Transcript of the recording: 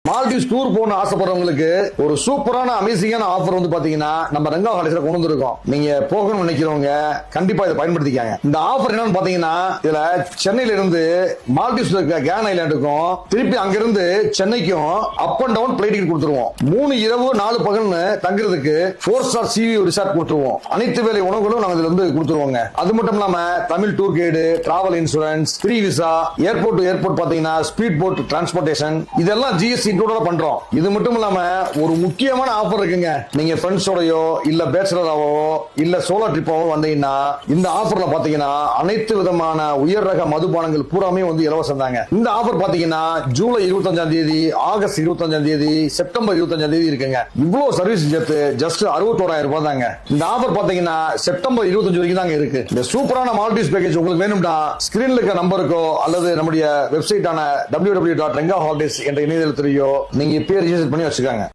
Maldives tour போன ஆசைப்படுறவங்களுக்கு ஒரு சூப்பரான அமேசிங்கான ஆஃபர் வந்து பாத்தீங்கன்னா நம்ம ரங்கா ஹாலிஸ்ல கொண்டு வந்திருக்கோம். நீங்க போகணும்னு நினைக்கிறவங்க கண்டிப்பா இதை பயன்படுத்திக்காங்க. இந்த ஆஃபர் என்னன்னு பாத்தீங்கன்னா இதுல சென்னையில இருந்து மால்டீவ்ஸ்ல இருக்க கேன் ஐலாண்டுக்கும் திருப்பி அங்கிருந்து சென்னைக்கும் up and down flight ticket கொடுத்துருவோம். 3 இரவு 4 பகல்னு தங்குறதுக்கு 4 ஸ்டார் சிவி ரிசார்ட் கொடுத்துருவோம். அனைத்து வேலை உணவுகளும் நாங்க இதுல இருந்து கொடுத்துருவோங்க. அது மட்டும் இல்லாம Tamil tour guide, travel insurance, free visa, airport to airport பாத்தீங்கன்னா ஸ்பீட் போட் டிரான்ஸ்போர்டேஷன், இதெல்லாம் ஜிஎஸ்டி பண்றோம். இது மட்டும் இல்லாம ஒரு முக்கியமான ஆஃபர் இருக்குங்க. நீங்க ஃப்ரெண்ட்ஸோடயோ இல்ல பேச்சுலராவோ இல்ல சோலோ ட்ரிப்பாவோ வந்தீங்கன்னா இந்த ஆஃபர்ல பாத்தீங்கன்னா அனைத்து விதமான உயர் ரக மதுபானங்கள் பூராமே வந்து இலவசம் தாங்க. இந்த ஆஃபர் பாத்தீங்கன்னா ஜூலை 25ஆம் தேதி, ஆகஸ்ட் 25ஆம் தேதி, செப்டம்பர் 25ஆம் தேதி இருக்குங்க. இவ்வளவு சர்வீஸ் சேர்த்து ஜஸ்ட் 61,000 ரூபாய் தாங்க. இந்த ஆஃபர் பாத்தீங்கன்னா செப்டம்பர் 25 வரைக்கும் தாங்க இருக்கு. இந்த சூப்பரான மால்டீவ்ஸ் பேக்கேஜ் உங்களுக்கு வேணும்னா ஸ்கிரீன்ல இருக்க நம்பருக்கோ அல்லது நம்முடைய வெப்சைட்டான www.rengaholidays என்ற இணையதளத்திலேயோ நீங்க இப்பயே ரிஜிஸ்டர் பண்ணி வச்சுக்காங்க.